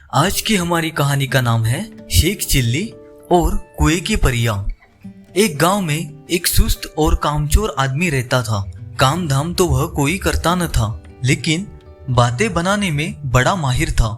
आज की हमारी कहानी का नाम है शेख चिल्ली और कुएं की परियां। एक गांव में एक सुस्त और कामचोर आदमी रहता था। काम धाम तो वह कोई करता न था, लेकिन बातें बनाने में बड़ा माहिर था।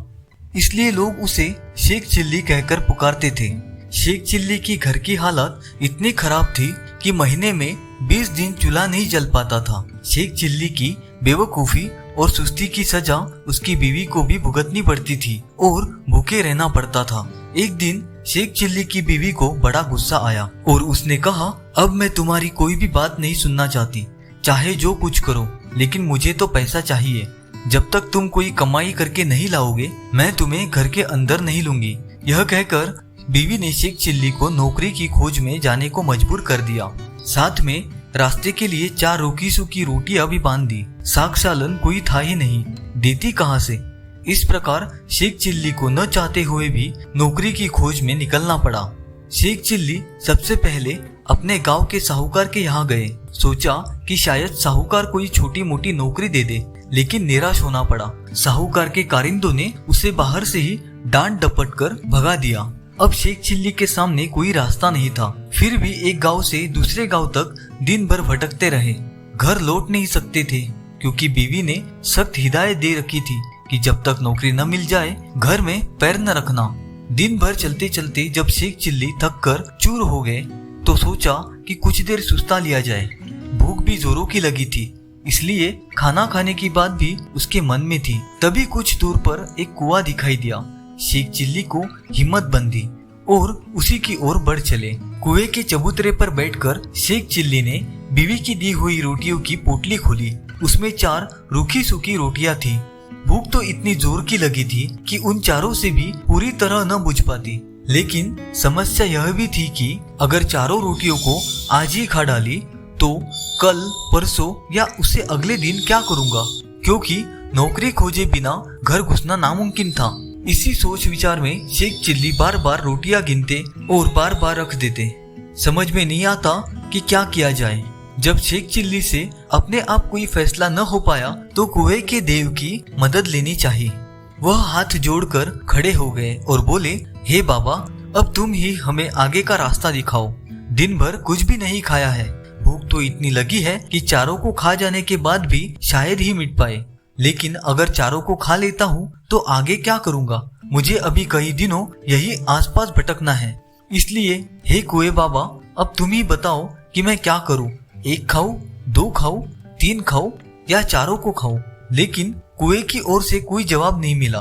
इसलिए लोग उसे शेख चिल्ली कहकर पुकारते थे। शेख चिल्ली की घर की हालत इतनी खराब थी कि महीने में 20 दिन चूल्हा नहीं जल पाता था। शेख चिल्ली की बेवकूफी और सुस्ती की सजा उसकी बीवी को भी भुगतनी पड़ती थी और भूखे रहना पड़ता था। एक दिन शेख चिल्ली की बीवी को बड़ा गुस्सा आया और उसने कहा, अब मैं तुम्हारी कोई भी बात नहीं सुनना चाहती, चाहे जो कुछ करो, लेकिन मुझे तो पैसा चाहिए। जब तक तुम कोई कमाई करके नहीं लाओगे, मैं तुम्हें घर के अंदर नहीं लूंगी। यह कहकर बीवी ने शेख चिल्ली को नौकरी की खोज में जाने को मजबूर कर दिया। साथ में रास्ते के लिए 4 रूखी सूखी रोटियां भी बांध दी। साग सालन कोई था ही नहीं, देती कहां से। इस प्रकार शेख चिल्ली को न चाहते हुए भी नौकरी की खोज में निकलना पड़ा। शेख चिल्ली सबसे पहले अपने गांव के साहूकार के यहाँ गए। सोचा कि शायद साहूकार कोई छोटी मोटी नौकरी दे दे, लेकिन निराश होना पड़ा। साहूकार के कारिंदों ने उसे बाहर से ही डांट डपट कर भगा दिया। अब शेख चिल्ली के सामने कोई रास्ता नहीं था। फिर भी एक गांव से दूसरे गांव तक दिन भर भटकते रहे। घर लौट नहीं सकते थे, क्योंकि बीवी ने सख्त हिदायत दे रखी थी कि जब तक नौकरी न मिल जाए घर में पैर न रखना। दिन भर चलते चलते जब शेख चिल्ली थक कर चूर हो गए तो सोचा कि कुछ देर सुस्ता लिया जाए। भूख भी जोरों की लगी थी, इसलिए खाना खाने की बात भी उसके मन में थी। तभी कुछ दूर पर एक कुआं दिखाई दिया। शेख चिल्ली को हिम्मत बंधी और उसी की ओर बढ़ चले। कुएं के चबूतरे पर बैठकर शेख चिल्ली ने बीवी की दी हुई रोटियों की पोटली खोली। उसमें 4 रूखी सूखी रोटियां थी। भूख तो इतनी जोर की लगी थी कि उन चारों से भी पूरी तरह न बुझ पाती। लेकिन समस्या यह भी थी कि अगर चारों रोटियों को आज ही खा डाली तो कल, परसों या उससे अगले दिन क्या करूंगा, क्योंकि नौकरी खोजे बिना घर घुसना नामुमकिन था। इसी सोच विचार में शेख चिल्ली बार बार रोटियां गिनते और बार बार रख देते। समझ में नहीं आता कि क्या किया जाए। जब शेख चिल्ली से अपने आप कोई फैसला न हो पाया तो कुएं के देव की मदद लेनी चाहिए। वह हाथ जोड़कर खड़े हो गए और बोले, हे बाबा, अब तुम ही हमें आगे का रास्ता दिखाओ। दिन भर कुछ भी नहीं खाया है। भूख तो इतनी लगी है कि चारों को खा जाने के बाद भी शायद ही मिट पाए। लेकिन अगर चारों को खा लेता हूँ तो आगे क्या करूँगा। मुझे अभी कई दिनों यही आसपास भटकना है। इसलिए हे कुएं बाबा, अब तुम ही बताओ कि मैं क्या करूँ। 1 खाऊं, 2 खाऊं, 3 खाऊं या चारों को खाऊं। लेकिन कुएं की ओर से कोई जवाब नहीं मिला।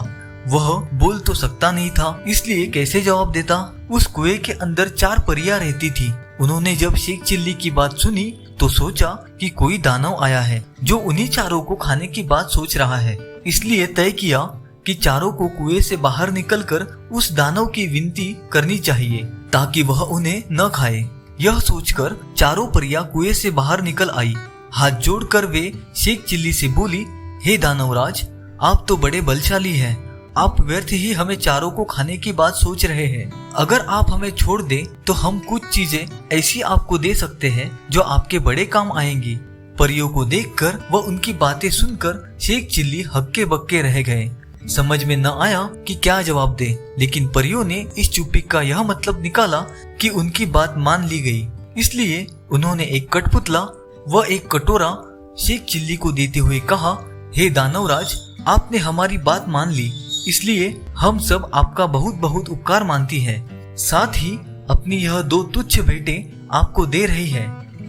वह बोल तो सकता नहीं था, इसलिए कैसे जवाब देता। उस कुएं के अंदर 4 परियां रहती थी। उन्होंने जब शेख चिल्ली की बात सुनी तो सोचा कि कोई दानव आया है जो उन्हीं चारों को खाने की बात सोच रहा है। इसलिए तय किया कि चारों को कुएं से बाहर निकलकर उस दानव की विनती करनी चाहिए ताकि वह उन्हें न खाए। यह सोचकर चारों परियां कुएं से बाहर निकल आई। हाथ जोड़कर वे शेख चिल्ली से बोली, हे दानवराज, आप तो बड़े बलशाली हैं। आप व्यर्थ ही हमें चारों को खाने की बात सोच रहे हैं। अगर आप हमें छोड़ दें तो हम कुछ चीजें ऐसी आपको दे सकते हैं जो आपके बड़े काम आएंगी। परियों को देखकर व उनकी बातें सुनकर शेख चिल्ली हक्के बक्के रह गए। समझ में न आया कि क्या जवाब दे, लेकिन परियों ने इस चुप्पी का यह मतलब निकाला कि उनकी बात मान ली गई। इसलिए उन्होंने एक कठपुतला व एक कटोरा शेख चिल्ली को देते हुए कहा, हे दानवराज, आपने हमारी बात मान ली, इसलिए हम सब आपका बहुत बहुत उपकार मानती है। साथ ही अपनी यह 2 तुच्छ भेंटें आपको दे रही है।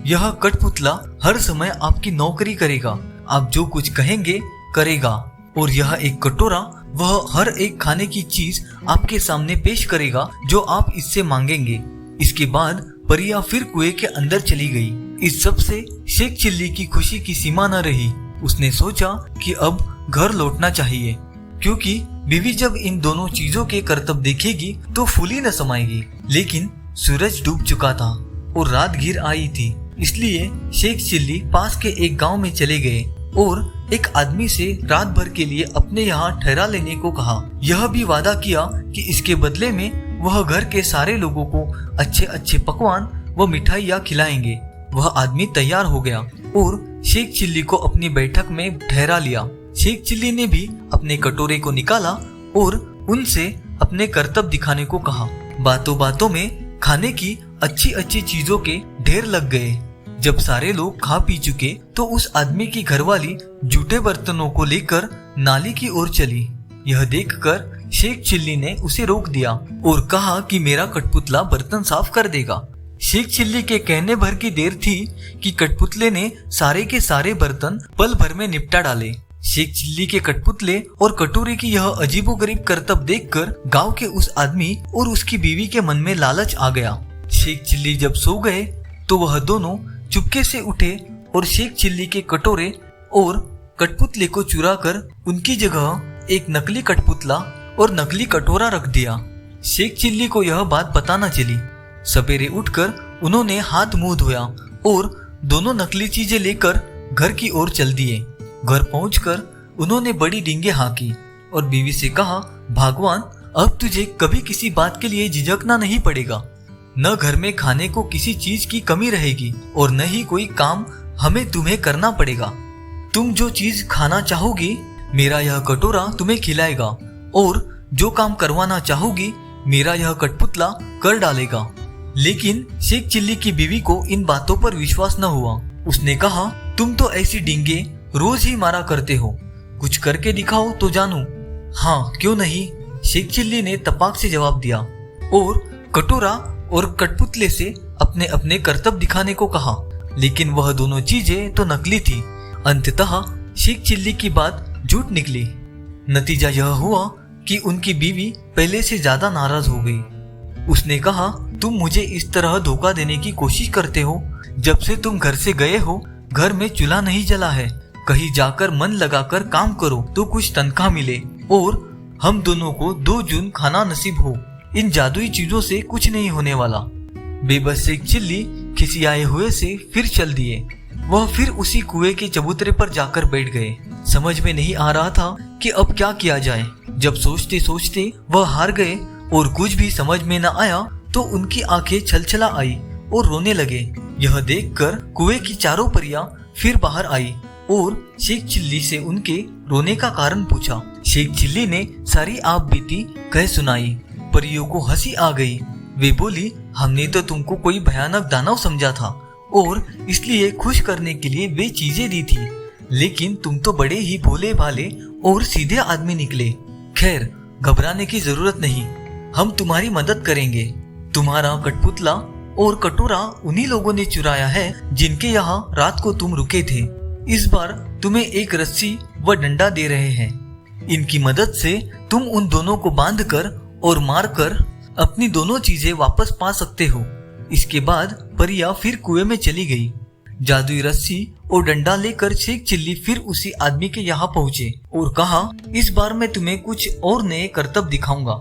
यह कठपुतला हर समय आपकी नौकरी करेगा, आप जो कुछ कहेंगे करेगा, और यह एक कटोरा वह हर एक खाने की चीज आपके सामने पेश करेगा जो आप इससे मांगेंगे। इसके बाद परियां फिर कुएं के अंदर चली गई। इस सब से शेख चिल्ली की खुशी की सीमा न रही। उसने सोचा कि अब घर लौटना चाहिए, क्योंकि बीवी जब इन दोनों चीजों के करतब देखेगी तो फूली न समाएगी। लेकिन सूरज डूब चुका था और रात घिर आई थी। इसलिए शेख चिल्ली पास के एक गांव में चले गए और एक आदमी से रात भर के लिए अपने यहाँ ठहरा लेने को कहा। यह भी वादा किया कि इसके बदले में वह घर के सारे लोगों को अच्छे अच्छे पकवान व मिठाइयाँ खिलाएंगे। वह आदमी तैयार हो गया और शेख चिल्ली को अपनी बैठक में ठहरा लिया। शेख चिल्ली ने भी अपने कटोरे को निकाला और उनसे अपने कर्तव्य दिखाने को कहा। बातों बातों में खाने की अच्छी अच्छी चीजों के ढेर लग गए। जब सारे लोग खा पी चुके तो उस आदमी की घरवाली जूठे बर्तनों को लेकर नाली की ओर चली। यह देखकर शेख चिल्ली ने उसे रोक दिया और कहा कि मेरा कठपुतला बर्तन साफ कर देगा। शेख चिल्ली के कहने भर की देर थी कि कठपुतले ने सारे के सारे बर्तन पल भर में निपटा डाले। शेख चिल्ली के कठपुतले और कटोरे की यह अजीबोगरीब करतब देखकर गांव के उस आदमी और उसकी बीवी के मन में लालच आ गया। शेख चिल्ली जब सो गए तो वह दोनों चुपके से उठे और शेख चिल्ली के कटोरे और कठपुतले को चुरा कर उनकी जगह एक नकली कठपुतला और नकली कटोरा रख दिया। शेख चिल्ली को यह बात पता न चली। सवेरे उठकर उन्होंने हाथ मुंह धोया और दोनों नकली चीजें लेकर घर की ओर चल दिए। घर पहुंचकर उन्होंने बड़ी डींगे हाँकी और बीवी से कहा, भगवान, अब तुझे कभी किसी बात के लिए झिझकना नहीं पड़ेगा। न घर में खाने को किसी चीज की कमी रहेगी और न ही कोई काम हमें तुम्हें करना पड़ेगा। तुम जो चीज खाना चाहोगी मेरा यह कटोरा तुम्हें खिलाएगा और जो काम करवाना चाहोगी मेरा यह कठपुतला कर डालेगा। लेकिन शेख चिल्ली की बीवी को इन बातों पर विश्वास न हुआ। उसने कहा, तुम तो ऐसी डींगे रोज ही मारा करते हो, कुछ करके दिखाओ तो जानूं। हाँ, क्यों नहीं, शेख चिल्ली ने तपाक से जवाब दिया और कटोरा और कठपुतले से अपने अपने कर्तव्य दिखाने को कहा। लेकिन वह दोनों चीजें तो नकली थी। अंततः शेख चिल्ली की बात झूठ निकली। नतीजा यह हुआ कि उनकी बीवी पहले से ज्यादा नाराज हो गई। उसने कहा, तुम मुझे इस तरह धोखा देने की कोशिश करते हो। जब से तुम घर से गए हो घर में चूल्हा नहीं जला है। कहीं जाकर मन लगाकर काम करो तो कुछ तनख्वाह मिले और हम दोनों को 2 जून खाना नसीब हो। इन जादुई चीजों से कुछ नहीं होने वाला। बेबस शेख चिल्ली खिसियाए हुए से फिर चल दिए। वह फिर उसी कुएं के चबूतरे पर जाकर बैठ गए। समझ में नहीं आ रहा था कि अब क्या किया जाए। जब सोचते सोचते वह हार गए और कुछ भी समझ में न आया तो उनकी आंखें छलछला आई और रोने लगे। यह देखकर कुएं की चारों परियां फिर बाहर आई और शेख चिल्ली से उनके रोने का कारण पूछा। शेख चिल्ली ने सारी आप बीती कह सुनाई। परियों को हंसी आ गई। वे बोली, हमने तो तुमको कोई भयानक दानव समझा था और इसलिए खुश करने के लिए वे चीजें दी थी, लेकिन तुम तो बड़े ही भोले भाले और सीधे आदमी निकले। खैर, घबराने की जरूरत नहीं, हम तुम्हारी मदद करेंगे। तुम्हारा कठपुतला और कटोरा उन्हीं लोगों ने चुराया है जिनके यहाँ रात को तुम रुके थे। इस बार तुम्हें एक रस्सी व डंडा दे रहे हैं। इनकी मदद से तुम उन दोनों को बांधकर और मारकर अपनी दोनों चीजें वापस पा सकते हो। इसके बाद परिया फिर कुएं में चली गई। जादुई रस्सी और डंडा लेकर शेख चिल्ली फिर उसी आदमी के यहाँ पहुँचे और कहा, इस बार मैं तुम्हें कुछ और नए कर्तव्य दिखाऊंगा।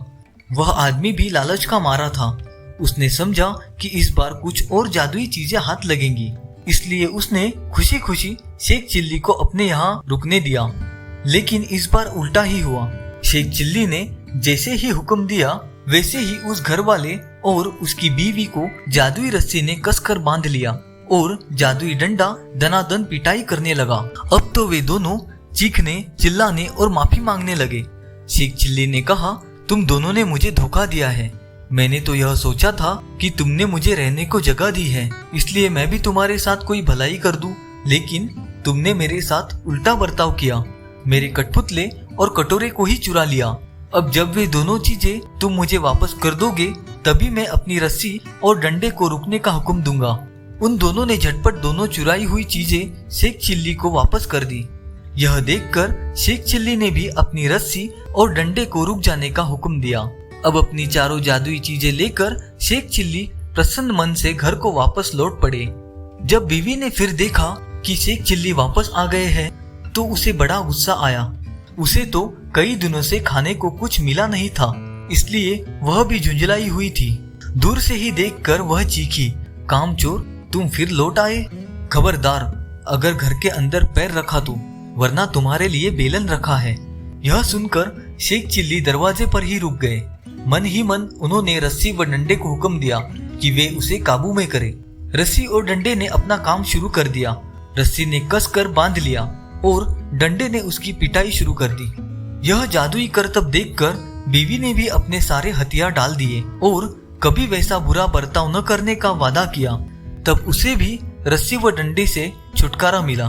वह आदमी भी लालच का मारा था। उसने समझा कि इस बार कुछ और जादुई चीजें हाथ लगेंगी, इसलिए उसने खुशी खुशी शेख चिल्ली को अपने यहाँ रुकने दिया। लेकिन इस बार उल्टा ही हुआ। शेख चिल्ली ने जैसे ही हुक्म दिया वैसे ही उस घर वाले और उसकी बीवी को जादुई रस्सी ने कसकर बांध लिया और जादुई डंडा दनादन पिटाई करने लगा। अब तो वे दोनों चीखने, चिल्लाने और माफी मांगने लगे। शेख चिल्ली ने कहा, तुम दोनों ने मुझे धोखा दिया है। मैंने तो यह सोचा था कि तुमने मुझे रहने को जगह दी है, इसलिए मैं भी तुम्हारे साथ कोई भलाई कर दूं, लेकिन तुमने मेरे साथ उल्टा बर्ताव किया। मेरे कठपुतले और कटोरे को ही चुरा लिया। अब जब वे दोनों चीजें तुम मुझे वापस कर दोगे तभी मैं अपनी रस्सी और डंडे को रुकने का हुक्म दूंगा। उन दोनों ने झटपट दोनों चुराई हुई चीजें शेख चिल्ली को वापस कर दी। यह देखकर शेख चिल्ली ने भी अपनी रस्सी और डंडे को रुक जाने का हुक्म दिया। अब अपनी चारों जादुई चीजें लेकर शेख चिल्ली प्रसन्न मन से घर को वापस लौट पड़े। जब बीवी ने फिर देखा कि शेख चिल्ली वापस आ गए हैं तो उसे बड़ा गुस्सा आया। उसे तो कई दिनों से खाने को कुछ मिला नहीं था, इसलिए वह भी झुंझलाई हुई थी। दूर से ही देखकर वह चीखी, कामचोर, तुम फिर लौट आए। खबरदार, अगर घर के अंदर पैर रखा तो, वरना तुम्हारे लिए बेलन रखा है। यह सुनकर शेख चिल्ली दरवाजे पर ही रुक गए। मन ही मन उन्होंने रस्सी व डंडे को हुक्म दिया कि वे उसे काबू में करें। रस्सी और डंडे ने अपना काम शुरू कर दिया। रस्सी ने कसकर बांध लिया और डंडे ने उसकी पिटाई शुरू कर दी। यह जादुई करतब देखकर बीवी ने भी अपने सारे हथियार डाल दिए और कभी वैसा बुरा बर्ताव न करने का वादा किया। तब उसे भी रस्सी व डंडे से छुटकारा मिला।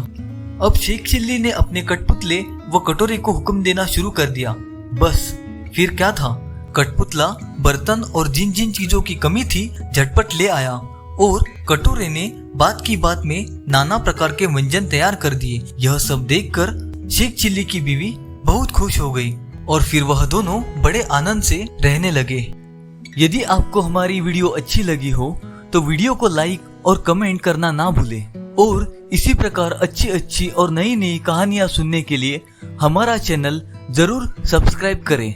अब शेख चिल्ली ने अपने कठपुतले व कटोरे को हुक्म देना शुरू कर दिया। बस फिर क्या था, कठपुतला बर्तन और जिन जिन चीजों की कमी थी झटपट ले आया और कटोरे ने बात की बात में नाना प्रकार के व्यंजन तैयार कर दिए। यह सब देखकर शेख चिल्ली की बीवी बहुत खुश हो गई और फिर वह दोनों बड़े आनंद से रहने लगे। यदि आपको हमारी वीडियो अच्छी लगी हो तो वीडियो को लाइक और कमेंट करना ना भूलें और इसी प्रकार अच्छी और नई नई कहानियां सुनने के लिए हमारा चैनल जरूर सब्सक्राइब करें।